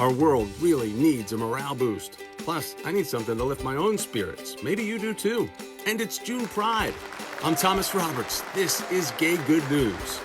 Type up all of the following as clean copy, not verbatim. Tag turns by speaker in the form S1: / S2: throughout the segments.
S1: Our world really needs a morale boost. Plus, I need something to lift my own spirits. Maybe you do too. And it's June Pride. I'm Thomas Roberts. This is Gay Good News.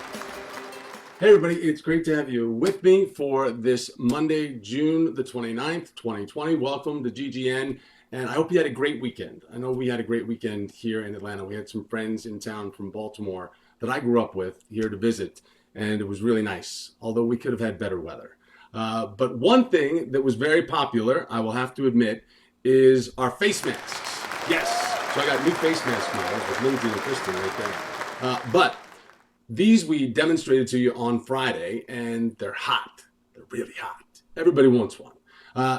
S1: Hey everybody, it's great to have you with me for this Monday, June the 29th, 2020. Welcome to GGN, and I hope you had a great weekend. I know we had a great weekend here in Atlanta. We had some friends in town from Baltimore that I grew up with here to visit, and it was really nice, although we could have had better weather. But one thing that was very popular, I will have to admit, is our face masks. Yes, so I got new face mask models with Lindsay and Kristen right there. But these we demonstrated to you on Friday, and they're hot. They're really hot. Everybody wants one.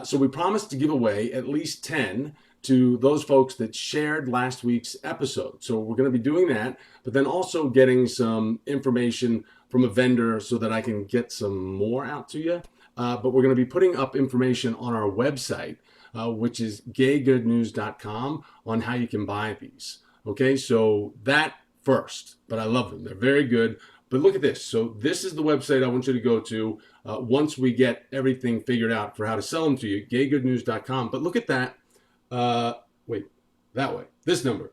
S1: So we promised to give away at least 10 to those folks that shared last week's episode. So we're going to be doing that, but then also getting some information from a vendor so that I can get some more out to you. But we're going to be putting up information on our website, which is GAYGOODNEWS.com, on how you can buy these. Okay, so that first, but I love them. They're very good. But look at this. So this is the website I want you to go to once we get everything figured out for how to sell them to you, GAYGOODNEWS.com. But look at that. Wait, that way. This number,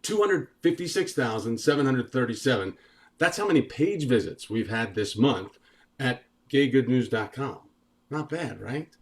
S1: 256,737. That's how many page visits we've had this month at GAYGOODNEWS.com. Not bad, right?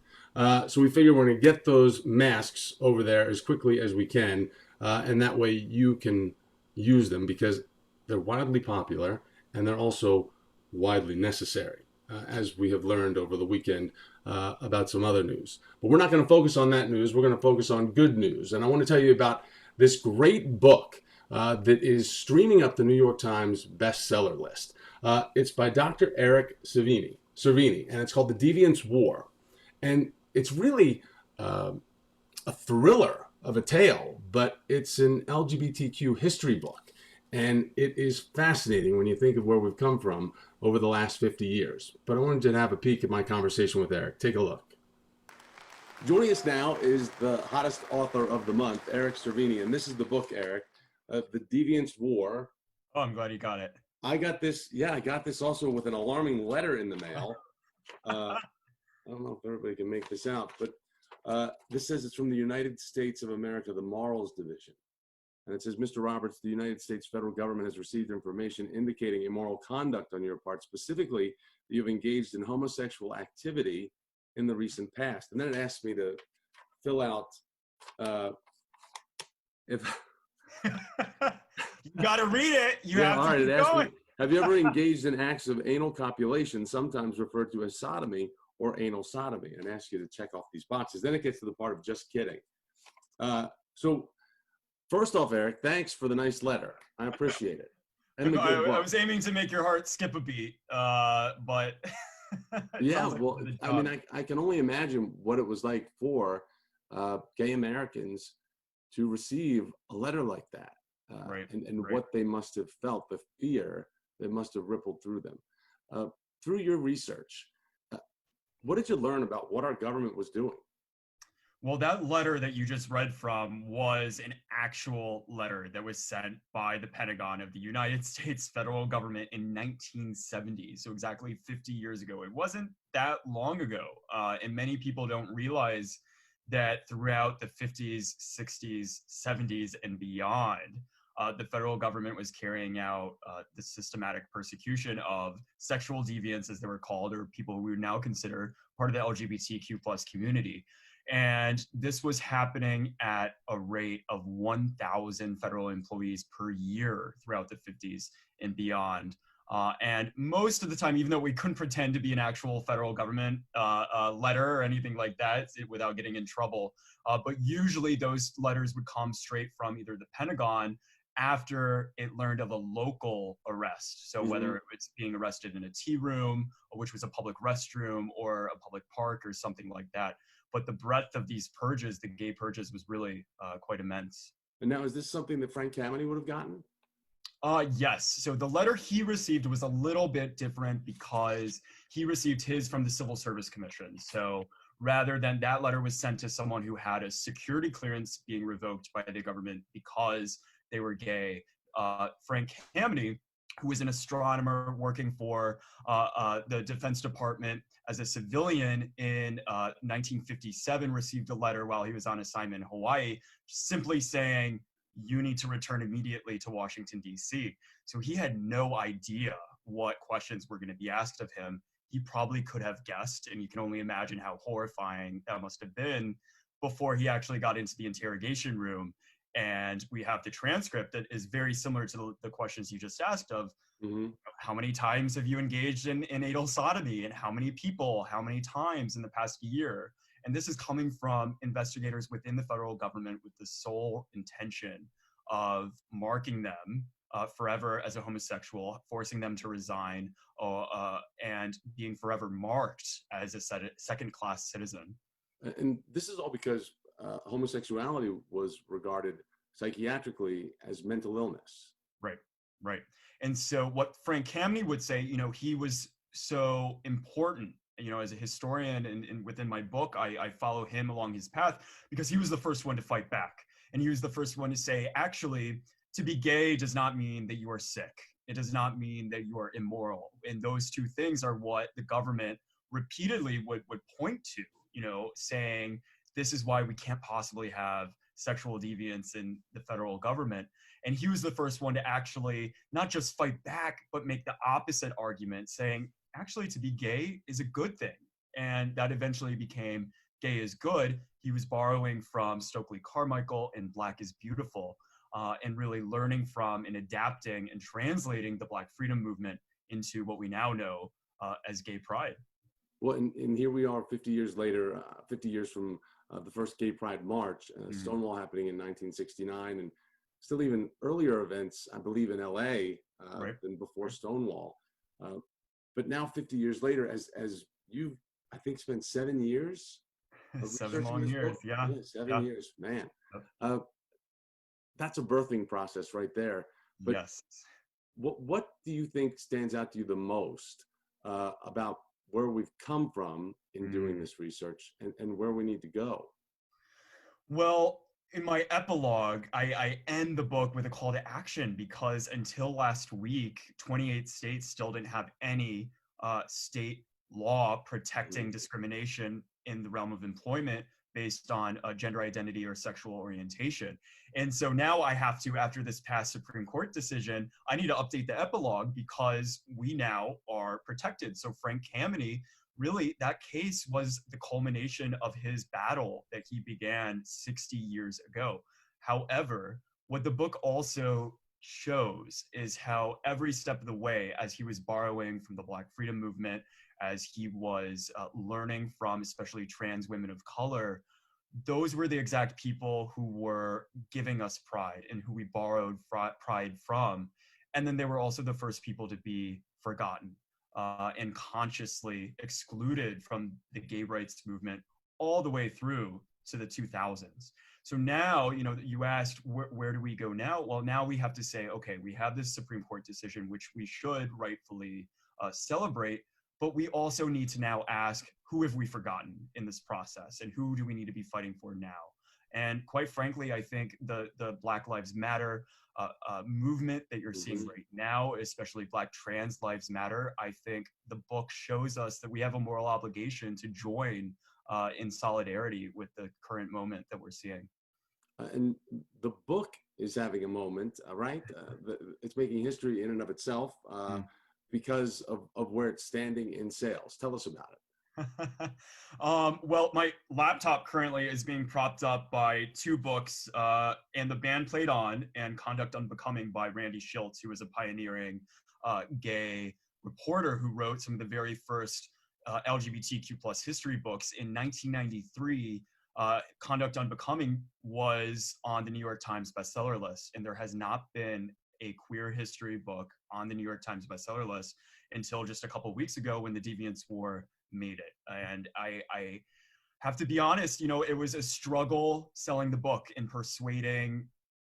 S1: So we figure we're going to get those masks over there as quickly as we can, and that way you can use them because they're wildly popular and they're also widely necessary, as we have learned over the weekend about some other news. But we're not going to focus on that news. We're going to focus on good news. And I want to tell you about this great book that is streaming up the New York Times bestseller list. It's by Dr. Eric Cervini, and it's called The Deviant's War. And it's really a thriller of a tale, but it's an LGBTQ history book. And it is fascinating when you think of where we've come from over the last 50 years. But I wanted you to have a peek at my conversation with Eric. Take a look. Joining us now is the hottest author of the month, Eric Cervini. And this is the book, Eric, The Deviant's War.
S2: Oh, I'm glad you got it.
S1: I got this also with an alarming letter in the mail. I don't know if everybody can make this out, but this says it's from the United States of America, the Morals Division. And it says, Mr. Roberts, the United States federal government has received information indicating immoral conduct on your part, specifically that you've engaged in homosexual activity in the recent past. And then it asked me to fill out if...
S2: You got to read it. You have
S1: all
S2: to
S1: right,
S2: keep going.
S1: Have you ever engaged in acts of anal copulation, sometimes referred to as sodomy or anal sodomy? And ask you to check off these boxes. Then it gets to the part of just kidding. So first off, Eric, thanks for the nice letter. I appreciate it. And
S2: I was aiming to make your heart skip a beat, but
S1: yeah, well, I mean, I can only imagine what it was like for gay Americans to receive a letter like that.
S2: Right.
S1: And what they must have felt, the fear that must have rippled through them. Through your research, what did you learn about what our government was doing?
S2: Well, that letter that you just read from was an actual letter that was sent by the Pentagon of the United States federal government in 1970, so exactly 50 years ago. It wasn't that long ago, and many people don't realize that throughout the 50s, 60s, 70s, and beyond, the federal government was carrying out the systematic persecution of sexual deviants, as they were called, or people who we would now consider part of the LGBTQ plus community. And this was happening at a rate of 1,000 federal employees per year throughout the 50s and beyond. And most of the time, even though we couldn't pretend to be an actual federal government letter or anything like that without getting in trouble, but usually those letters would come straight from either the Pentagon after it learned of a local arrest. So whether it's being arrested in a tea room, which was a public restroom, or a public park or something like that. But the breadth of these purges, the gay purges, was really quite immense.
S1: And now, is this something that Frank Kameny would have gotten?
S2: Yes. So the letter he received was a little bit different because he received his from the Civil Service Commission. So rather than that letter was sent to someone who had a security clearance being revoked by the government because they were gay, Frank Kameny who was an astronomer working for the Defense Department as a civilian in 1957, received a letter while he was on assignment in Hawaii, simply saying, "You need to return immediately to Washington, D.C." So he had no idea what questions were going to be asked of him. He probably could have guessed, and you can only imagine how horrifying that must have been before he actually got into the interrogation room. And we have the transcript that is very similar to the questions you just asked of how many times have you engaged in anal sodomy, and how many people, how many times in the past year? And this is coming from investigators within the federal government with the sole intention of marking them forever as a homosexual, forcing them to resign, and being forever marked as a second-class citizen.
S1: And this is all because homosexuality was regarded psychiatrically as mental illness.
S2: Right, right. And so what Frank Kameny would say, he was so important, as a historian, and within my book, I follow him along his path because he was the first one to fight back. And he was the first one to say, actually, to be gay does not mean that you are sick. It does not mean that you are immoral. And those two things are what the government repeatedly would point to, saying, this is why we can't possibly have sexual deviance in the federal government. And he was the first one to actually not just fight back, but make the opposite argument, saying, actually, to be gay is a good thing. And that eventually became Gay is Good. He was borrowing from Stokely Carmichael in Black is Beautiful, and really learning from and adapting and translating the Black freedom movement into what we now know as gay pride.
S1: Well, and here we are 50 years later, 50 years from the first Gay Pride March, Stonewall happening in 1969, and still even earlier events, I believe, in LA than before Stonewall. But now 50 years later, as you, I think, spent 7 years.
S2: 7 long years, yeah.
S1: 7 years, man. That's a birthing process right there. But
S2: yes.
S1: What do you think stands out to you the most about where we've come from in doing this research and where we need to go?
S2: Well, in my epilogue, I end the book with a call to action because until last week, 28 states still didn't have any state law protecting discrimination in the realm of employment based on gender identity or sexual orientation. And so now I have to, after this past Supreme Court decision, I need to update the epilogue because we now are protected. So Frank Kameny, really, that case was the culmination of his battle that he began 60 years ago. However, what the book also shows is how every step of the way, as he was borrowing from the Black freedom movement, as he was learning from especially trans women of color, those were the exact people who were giving us pride and who we borrowed pride from. And then they were also the first people to be forgotten and consciously excluded from the gay rights movement all the way through to the 2000s. So now, you asked, where do we go now? Well, now we have to say, okay, we have this Supreme Court decision, which we should rightfully celebrate, but we also need to now ask, who have we forgotten in this process, and who do we need to be fighting for now? And quite frankly, I think the Black Lives Matter movement that you're seeing right now, especially Black Trans Lives Matter, I think the book shows us that we have a moral obligation to join in solidarity with the current moment that we're seeing.
S1: And the book is having a moment, right? It's making history in and of itself because of where it's standing in sales. Tell us about it.
S2: Well, my laptop currently is being propped up by 2 books, And the Band Played On and Conduct Unbecoming by Randy Schiltz, who was a pioneering gay reporter who wrote some of the very first LGBTQ plus history books. In 1993, Conduct Unbecoming was on the New York Times bestseller list, and there has not been a queer history book on the New York Times bestseller list until just a couple of weeks ago when The Deviants War made it. And I have to be honest, it was a struggle selling the book and persuading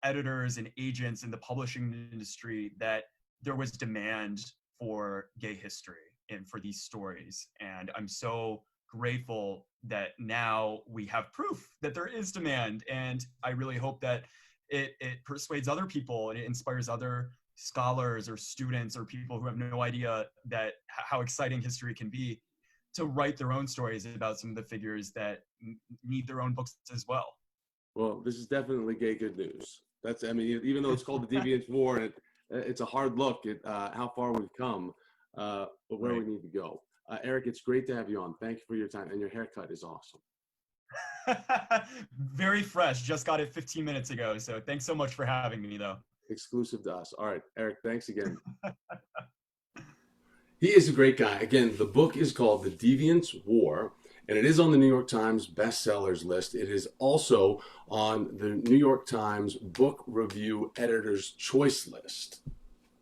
S2: editors and agents in the publishing industry that there was demand for gay history and for these stories. And I'm so grateful that now we have proof that there is demand. And I really hope that it persuades other people and it inspires other scholars or students or people who have no idea that how exciting history can be to write their own stories about some of the figures that need their own books as well.
S1: Well, this is definitely gay good news. That's, I mean, even though it's called the Deviants War, and it's a hard look at how far we've come, but where we need to go. Eric, it's great to have you on. Thank you for your time, and your haircut is awesome.
S2: Very fresh. Just got it 15 minutes ago. So thanks so much for having me, though.
S1: Exclusive to us. All right, Eric, thanks again. He is a great guy. Again, the book is called The Deviants War, and it is on the New York Times bestsellers list. It is also on the New York Times Book Review Editor's Choice list.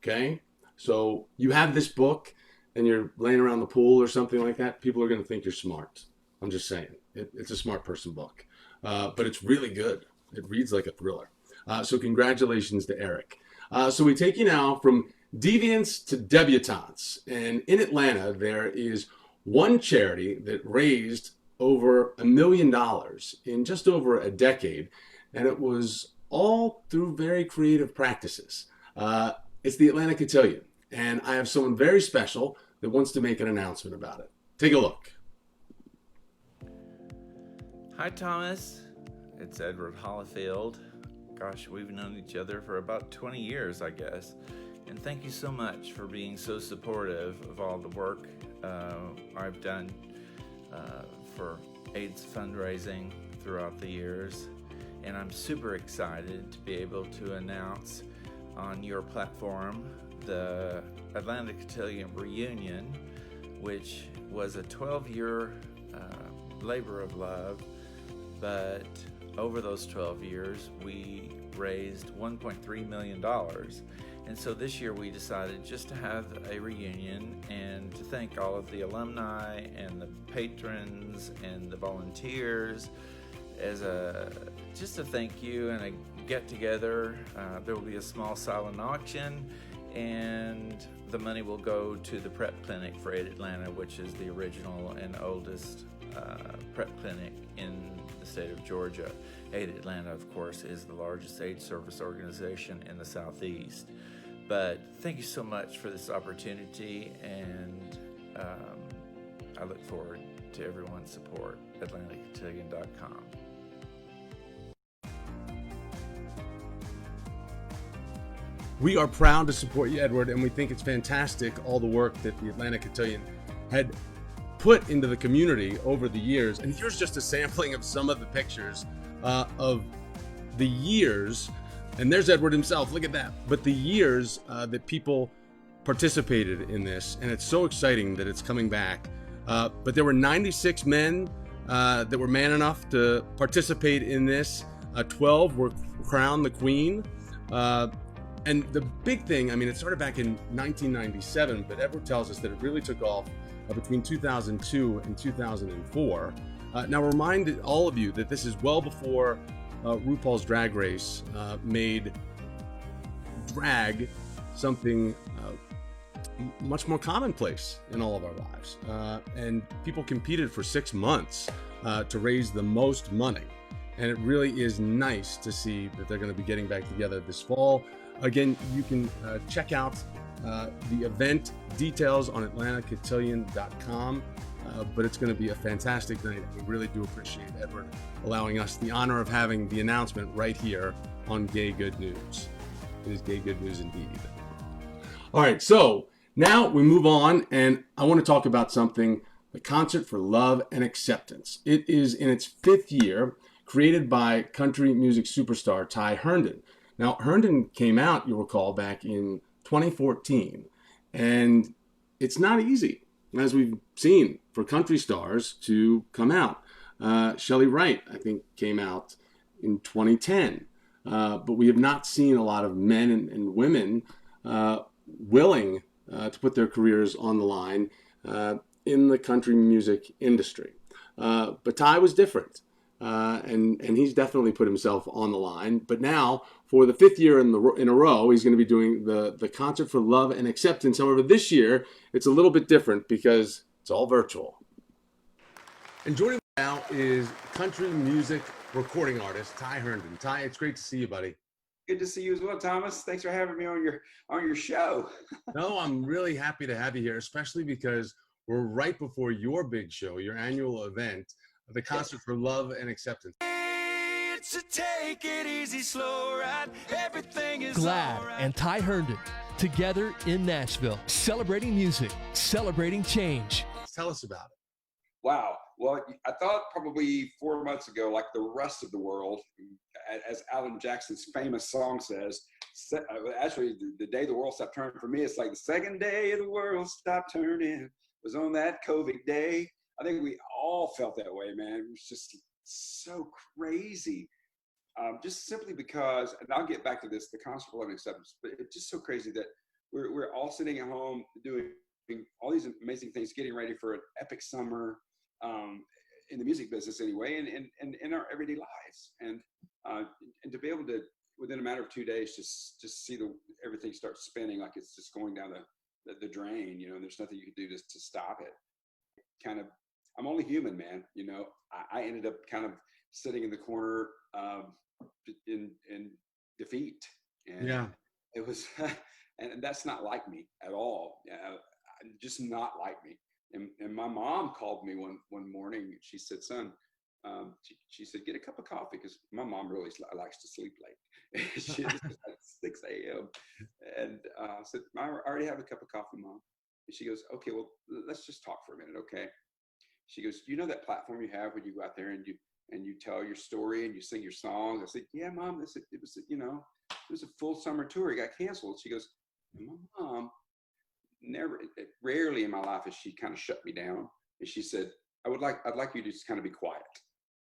S1: Okay? So you have this book and you're laying around the pool or something like that, people are going to think you're smart. I'm just saying. It's a smart person book. But it's really good. It reads like a thriller. So congratulations to Eric. So we take you now from deviants to debutantes. And in Atlanta, there is one charity that raised over $1 million in just over a decade. And it was all through very creative practices. It's the Atlanta Cotillion. And I have someone very special that wants to make an announcement about it. Take a look.
S3: Hi, Thomas. It's Edward Hollifield. Gosh, we've known each other for about 20 years, I guess. And thank you so much for being so supportive of all the work I've done for AIDS fundraising throughout the years. And I'm super excited to be able to announce on your platform the Atlanta Cotillion Reunion, which was a 12-year labor of love, but over those 12 years we raised $1.3 million. And so this year we decided just to have a reunion and to thank all of the alumni and the patrons and the volunteers as just a thank you and a get together. There will be a small silent auction, and the money will go to the PrEP Clinic for AIDS Atlanta, which is the original and oldest PrEP clinic in the state of Georgia. AIDS Atlanta, of course, is the largest AIDS service organization in the Southeast. But thank you so much for this opportunity, and I look forward to everyone's support. AtlantaCotillion.com.
S1: We are proud to support you, Edward, and we think it's fantastic all the work that the Atlanta Cotillion had put into the community over the years. And here's just a sampling of some of the pictures of the years. And there's Edward himself, look at that. But the years that people participated in this, and it's so exciting that it's coming back. But there were 96 men that were man enough to participate in this. 12 were crowned the queen. And the big thing, I mean, it started back in 1997, but Edward tells us that it really took off between 2002 and 2004. Now, remind all of you that this is well before RuPaul's Drag Race made drag something much more commonplace in all of our lives. And people competed for 6 months to raise the most money. And it really is nice to see that they're going to be getting back together this fall. Again, you can check out the event details on AtlantaCotillion.com, but it's going to be a fantastic night. We really do appreciate Edward allowing us the honor of having the announcement right here on Gay Good News. It is Gay Good News indeed. All right, so now we move on, and I want to talk about something, the Concert for Love and Acceptance. It is in its 5th year, created by country music superstar Ty Herndon. Now, Herndon came out, you'll recall, back in 2014, and it's not easy, as we've seen, for country stars to come out. Shelley Wright, I think, came out in 2010, but we have not seen a lot of men and women willing to put their careers on the line in the country music industry. But Ty was different. And he's definitely put himself on the line. But now, for the 5th year in a row, he's going to be doing the Concert for Love and Acceptance. However, this year, it's a little bit different because it's all virtual. And joining me now is country music recording artist Ty Herndon. Ty, it's great to see you, buddy.
S4: Good to see you as well, Thomas. Thanks for having me on your show.
S1: No, I'm really happy to have you here, especially because we're right before your big show, your annual event, the Concert for Love and Acceptance.
S5: Take it easy, slow ride. Everything is
S6: Glad
S5: alright.
S6: and Ty Herndon, together in Nashville, celebrating music, celebrating change.
S1: Tell us about it.
S4: Wow. Well, I thought probably 4 months ago, like the rest of the world, as Alan Jackson's famous song says, actually the day the world stopped turning for me, it's like the second day the world stopped turning was on that COVID day. I think we all felt that way, man. It was just so crazy. Just simply because, and I'll get back to this, the Concert for Love and Acceptance, but it's just so crazy that we're all sitting at home doing all these amazing things, getting ready for an epic summer in the music business anyway, and in our everyday lives. And to be able to, within a matter of 2 days, just see everything start spinning like it's just going down the drain, you know, and there's nothing you can do to stop it. Kind of, I'm only human, man. You know, I ended up kind of sitting in the corner in defeat, and
S1: Yeah.
S4: it was, and that's not like me at all. Just not like me. And my mom called me one morning. She said, "Son," she said, "get a cup of coffee," because my mom really likes to sleep late. She just at 6 a.m. And I said, "I already have a cup of coffee, Mom." And she goes, "Okay, well, let's just talk for a minute, okay?" She goes, "You know that platform you have when you go out there and you tell your story and you sing your songs?" I said, "Yeah, Mom. It was a full summer tour. It got canceled." She goes, "My mom rarely in my life has she kind of shut me down." And she said, I'd like you to just kind of be quiet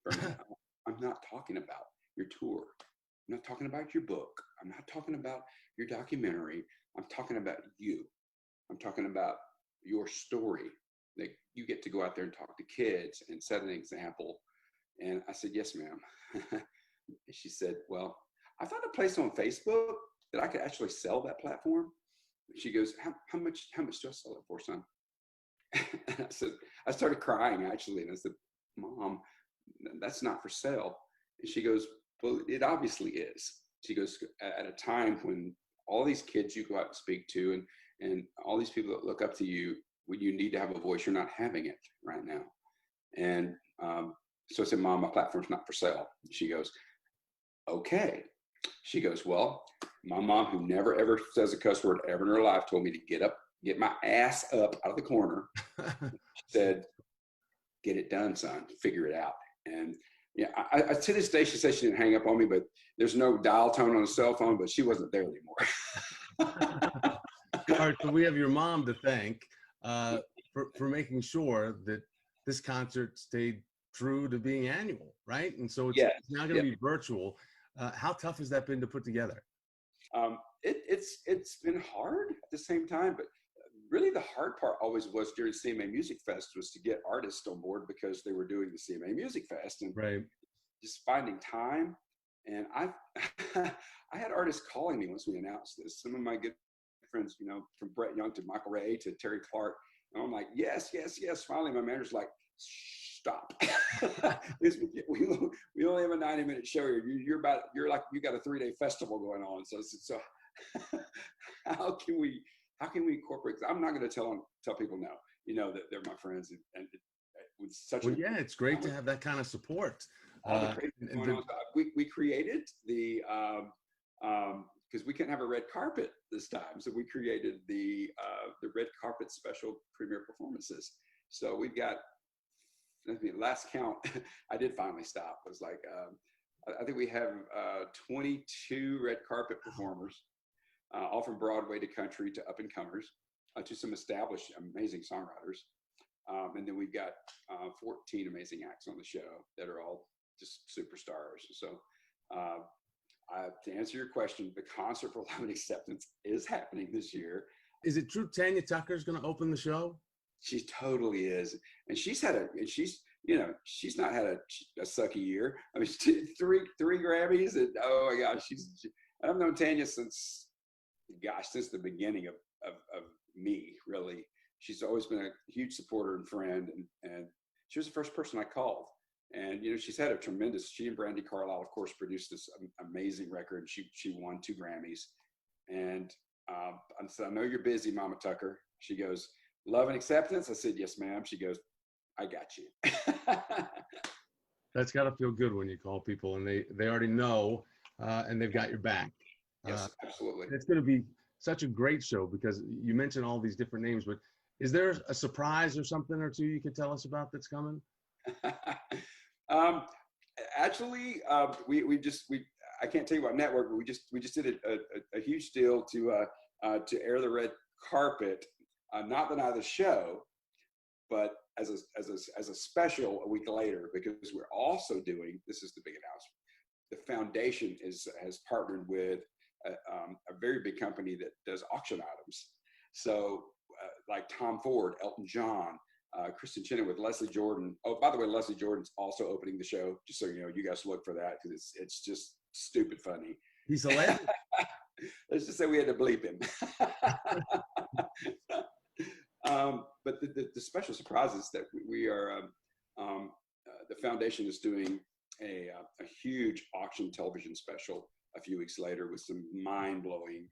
S4: for a minute. I'm not talking about your tour. I'm not talking about your book. I'm not talking about your documentary. I'm talking about you. I'm talking about your story. That you get to go out there and talk to kids and set an example." And I said, "Yes, ma'am." And she said, "Well, I found a place on Facebook that I could actually sell that platform." She goes, how much do I sell it for, son?" And I started crying actually. And I said, "Mom, that's not for sale." And she goes, "Well, it obviously is." She goes, "At a time when all these kids you go out and speak to and all these people that look up to you, when you need to have a voice, you're not having it right now." And so I said, "Mom, my platform's not for sale." She goes, "Okay." She goes, "Well, my mom, who never ever says a cuss word ever in her life, told me to get my ass up out of the corner." She said, "Get it done, son. Figure it out." And yeah, I to this day, she says she didn't hang up on me, but there's no dial tone on a cell phone, but she wasn't there anymore.
S1: All right, so we have your mom to thank for making sure that this concert stayed true to being annual, right? And so it's now going to be virtual. How tough has that been to put together?
S4: It's been hard at the same time, but really the hard part always was during CMA Music Fest was to get artists on board because they were doing the CMA Music Fest and just finding time. And I had artists calling me once we announced this. Some of my good friends, you know, from Brett Young to Michael Ray to Terry Clark. And I'm like, yes, yes, yes. Finally, my manager's like, "Stop. we only have a 90-minute show here. You got a 3-day festival going on." So how can we incorporate? I'm not going to tell people no, you know, that they're my friends and with such
S1: it's great to have that kind of support.
S4: We created the because we couldn't have a red carpet this time, so we created the red carpet special premiere performances. So we've got, last count, I did finally stop. It was like, I think we have 22 red carpet performers, all from Broadway to country to up and comers, to some established amazing songwriters. And then we've got 14 amazing acts on the show that are all just superstars. So to answer your question, the Concert for Love and Acceptance is happening this year.
S1: Is it true Tanya Tucker's going to open the show?
S4: She totally is. And she's not had a sucky year. I mean, three Grammys, and oh my gosh, I've known Tanya since the beginning of me, really. She's always been a huge supporter and friend, and she was the first person I called And, you know, she's had a tremendous, she and Brandy Carlisle, of course, produced this amazing record. She won 2 Grammys. And I said, I know you're busy, Mama Tucker. She goes, love and acceptance? I said, yes, ma'am. She goes, I got you.
S1: That's got to feel good when you call people and they already know and they've got your back.
S4: Yes, absolutely.
S1: It's going to be such a great show because you mentioned all these different names, but is there a surprise or something or two you could tell us about that's coming?
S4: Actually, I can't tell you what network, but we just did a huge deal to air the red carpet, not the night of the show, but as a special a week later, because we're also doing, this is the big announcement, the foundation has partnered with a very big company that does auction items. So like Tom Ford, Elton John, Kristen Chenoweth, Leslie Jordan. Oh, by the way, Leslie Jordan's also opening the show, just so you know. You guys look for that because it's just stupid funny.
S1: He's hilarious.
S4: Let's just say we had to bleep him. But the special surprise is that we are, the foundation is doing a huge auction television special a few weeks later with some mind-blowing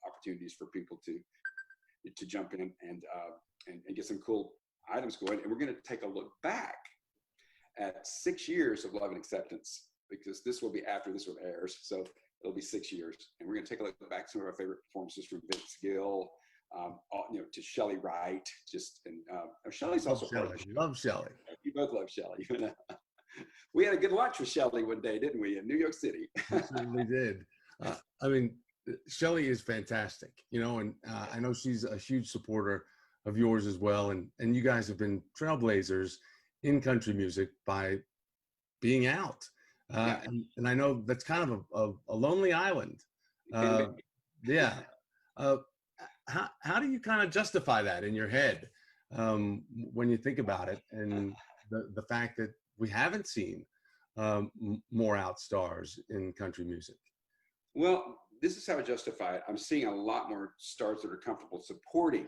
S4: opportunities for people to jump in and get some cool items going. And we're going to take a look back at 6 years of Love and Acceptance, because this will be after this one airs. So it'll be 6 years. And we're going to take a look back at some of our favorite performances from Vince Gill, you know, to Shelley Wright. Shelley's also part of the show.
S1: Love Shelley.
S4: You both love Shelley. We had a good lunch with Shelley one day, didn't we, in New York City?
S1: We certainly did. I mean, Shelley is fantastic, you know, and I know she's a huge supporter of yours as well. And you guys have been trailblazers in country music by being out. And I know that's kind of a lonely island. Yeah. How do you kind of justify that in your head when you think about it, and the fact that we haven't seen more out stars in country music?
S4: Well, this is how I justify it. I'm seeing a lot more stars that are comfortable supporting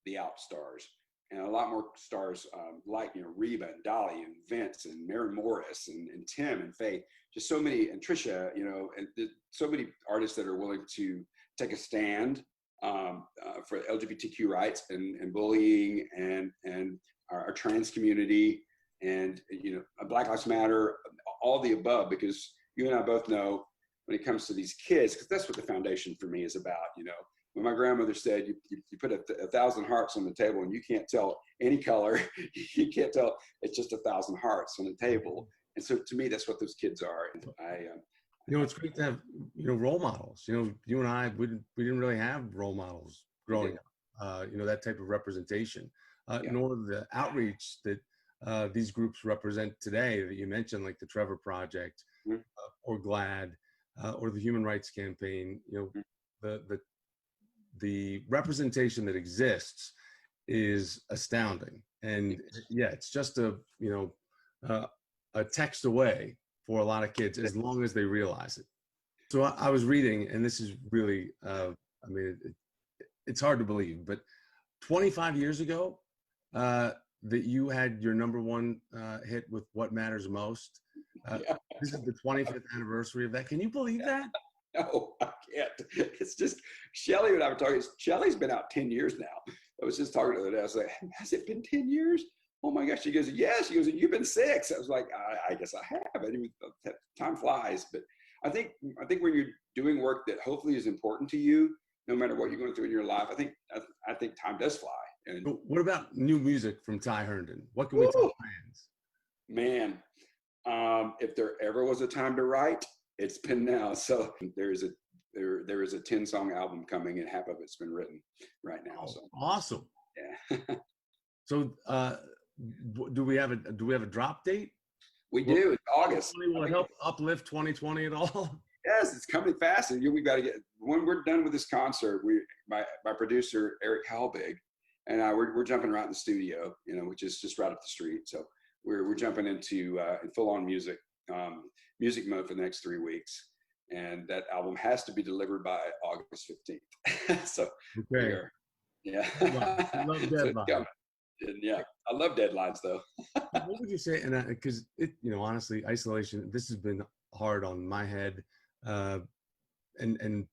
S4: the out stars, and a lot more stars like, you know, Reba and Dolly and Vince and Mary Morris and Tim and Faith, just so many, and Trisha, you know, and so many artists that are willing to take a stand for LGBTQ rights and bullying and our trans community and, you know, Black Lives Matter, all the above, because you and I both know when it comes to these kids, because that's what the foundation for me is about. You know, when my grandmother said, you put 1,000 hearts on the table and you can't tell any color, you can't tell, it's just 1,000 hearts on the table. And so to me, that's what those kids are. And
S1: you know, it's great to have, you know, role models. You know, you and I, we didn't really have role models growing up, you know, that type of representation, nor the outreach that these groups represent today that you mentioned, like the Trevor Project, or GLAAD, or the Human Rights Campaign. You know, the representation that exists is astounding. And yeah, it's just a text away for a lot of kids, as long as they realize it. So I was reading, and this is really, I mean, it's hard to believe, but 25 years ago, that you had your #1 hit with What Matters Most. This is the 25th anniversary of that. Can you believe that?
S4: No, I can't. It's just, Shelley and I were talking, Shelley's been out 10 years now. I was just talking to her the other day. I was like, has it been 10 years? Oh my gosh. She goes, yes. She goes, you've been 6. I was like, I guess I have. I didn't even, time flies. But I think when you're doing work that hopefully is important to you, no matter what you're going through in your life, I think time does fly. And
S1: what about new music from Ty Herndon? What can we tell fans?
S4: Man, if there ever was a time to write, it's been now. So there is a 10-song album coming, and half of it's been written right now.
S1: Oh,
S4: so
S1: awesome.
S4: Yeah.
S1: So do we have a drop date?
S4: We do. It's August.
S1: Will it help uplift 2020 at all?
S4: Yes, it's coming fast, and we got to get, when we're done with this concert, my producer Eric Halbig and I, we're jumping right in the studio, you know, which is just right up the street. So we're jumping into full-on music mode for the next 3 weeks, and that album has to be delivered by August 15th. So
S1: okay.
S4: yeah.
S1: I love that.
S4: And yeah, I love deadlines though.
S1: What would you say? And because honestly, isolation, this has been hard on my head, and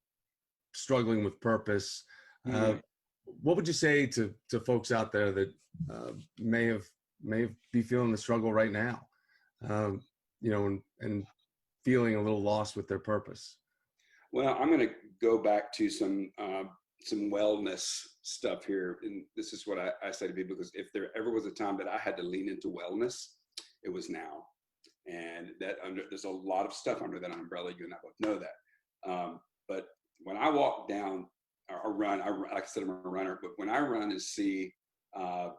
S1: struggling with purpose. What would you say to folks out there that may be feeling the struggle right now, and feeling a little lost with their purpose?
S4: Well, I'm going to go back to some wellness stuff here, and this is what I say to people, because if there ever was a time that I had to lean into wellness, it was now. And there's a lot of stuff under that umbrella. You and I both know that. But when I walk down or run, like I said, I'm a runner. But when I run and see I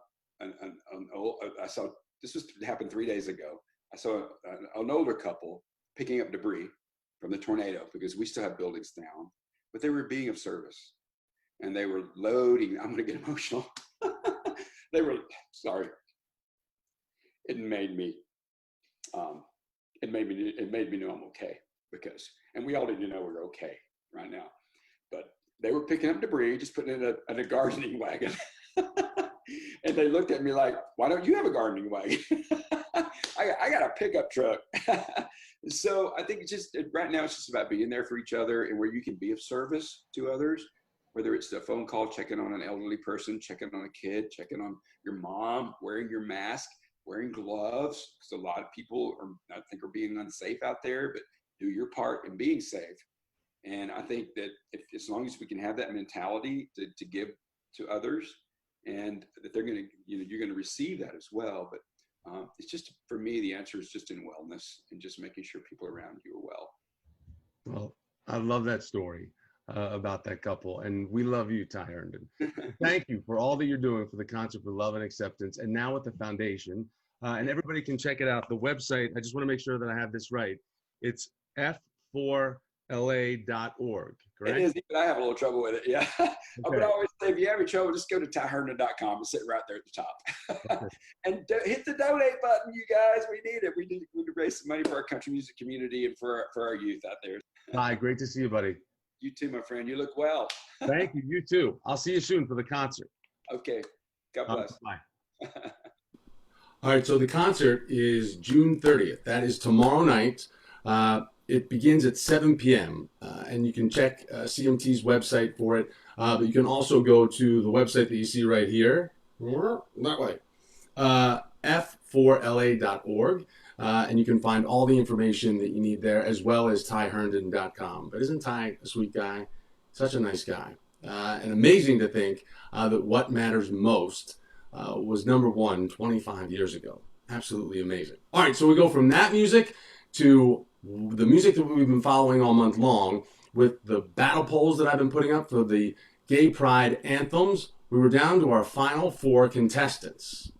S4: saw this happened 3 days ago. I saw an older couple picking up debris from the tornado, because we still have buildings down, but they were being of service, and they were loading. I'm going to get emotional. They were sorry. It made me know I'm okay, and we all need to know we're okay right now. But they were picking up debris, just putting it in a gardening wagon. And they looked at me like, why don't you have a gardening wagon? I got a pickup truck. So I think right now it's just about being there for each other, and where you can be of service to others, whether it's a phone call, checking on an elderly person, checking on a kid, checking on your mom, wearing your mask, wearing gloves, because a lot of people I think are being unsafe out there, but do your part in being safe. And I think that as long as we can have that mentality to give to others, and that you're going to receive that as well. But it's just, for me, the answer is just in wellness, and just making sure people around you are well.
S1: Well, I love that story about that couple, and we love you, Ty Herndon. Thank you for all that you're doing for the Concert for Love and Acceptance, and now with the foundation. And everybody can check it out. The website, I just want to make sure that I have this right. It's f4la.org, correct?
S4: It is. Even I have a little trouble with it. Yeah. But I always say, if you have any trouble, just go to tyherndon.com and sit right there at the top. And hit the donate button, you guys. We need it. We need to raise some money for our country music community and for our youth out there.
S1: Bye. Great to see you, buddy.
S4: You too, my friend. You look well.
S1: Thank you. You too. I'll see you soon for the concert.
S4: Okay. God bless.
S1: Bye. All right. So the concert is June 30th. That is tomorrow night. It begins at 7 p.m. And you can check CMT's website for it. But you can also go to the website that you see right here. That way. f4la.org. And you can find all the information that you need there, as well as tyherndon.com. But isn't Ty a sweet guy? Such a nice guy. And amazing to think that What Matters Most was #1 25 years ago. Absolutely amazing. All right, so we go from that music to the music that we've been following all month long, with the battle polls that I've been putting up for the Gay Pride anthems. We were down to our final 4 contestants.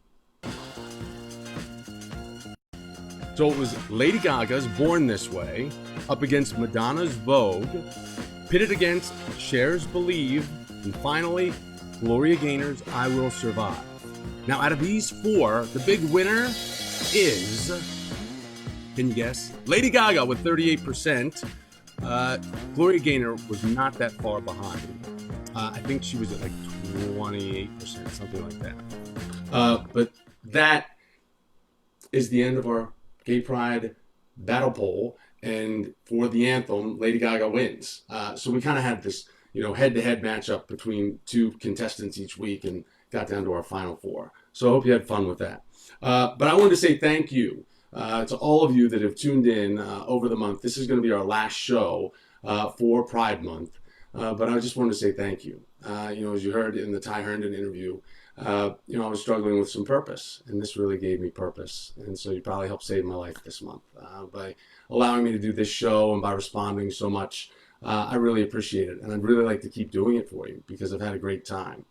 S1: So it was Lady Gaga's Born This Way up against Madonna's Vogue, pitted against Cher's Believe, and finally Gloria Gaynor's I Will Survive. Now, out of these 4, the big winner is, can you guess? Lady Gaga with 38%. Gloria Gaynor was not that far behind. I think she was at like 28%, something like that. But that is the end of our Gay Pride battle poll, and for the anthem, Lady Gaga wins. So we kind of had this, head-to-head matchup between 2 contestants each week, and got down to our final 4. So I hope you had fun with that. But I wanted to say thank you to all of you that have tuned in over the month. This is going to be our last show for Pride Month, but I just wanted to say thank you. As you heard in the Ty Herndon interview, I was struggling with some purpose, and this really gave me purpose. And so you probably helped save my life this month by allowing me to do this show and by responding so much. I really appreciate it, and I'd really like to keep doing it for you because I've had a great time.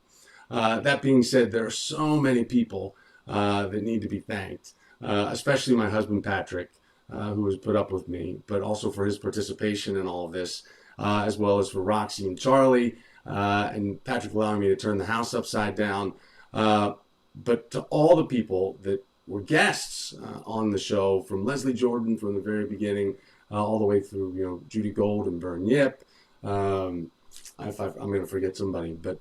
S1: That being said, there are so many people that need to be thanked, especially my husband, Patrick, who has put up with me, but also for his participation in all of this, as well as for Roxy and Charlie, and Patrick allowing me to turn the house upside down. But to all the people that were guests on the show, from Leslie Jordan from the very beginning, all the way through, Judy Gold and Vern Yip. I'm going to forget somebody, but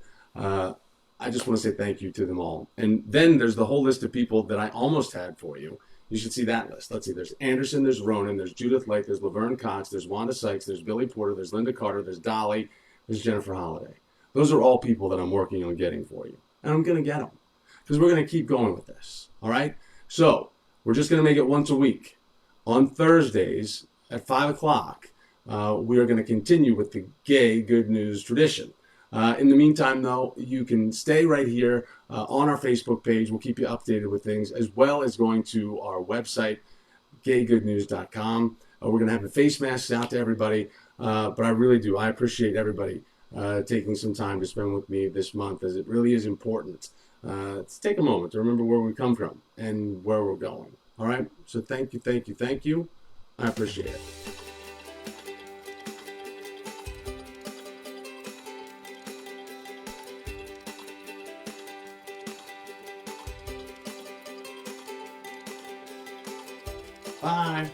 S1: I just want to say thank you to them all. And then there's the whole list of people that I almost had for you. You should see that list. Let's see. There's Anderson, there's Ronan, there's Judith Lake, there's Laverne Cox, there's Wanda Sykes, there's Billy Porter, there's Linda Carter, there's Dolly, there's Jennifer Holliday. Those are all people that I'm working on getting for you. And I'm going to get them because we're going to keep going with this. All right? So we're just going to make it once a week. On Thursdays at 5 o'clock, we are going to continue with the Gay Good News tradition. In the meantime, though, you can stay right here on our Facebook page. We'll keep you updated with things, as well as going to our website, GAYGOODNEWS.com. We're going to have the face masks out to everybody, but I really do. I appreciate everybody taking some time to spend with me this month, as it really is important to take a moment to remember where we come from and where we're going. All right? So thank you, thank you, thank you. I appreciate it. Bye.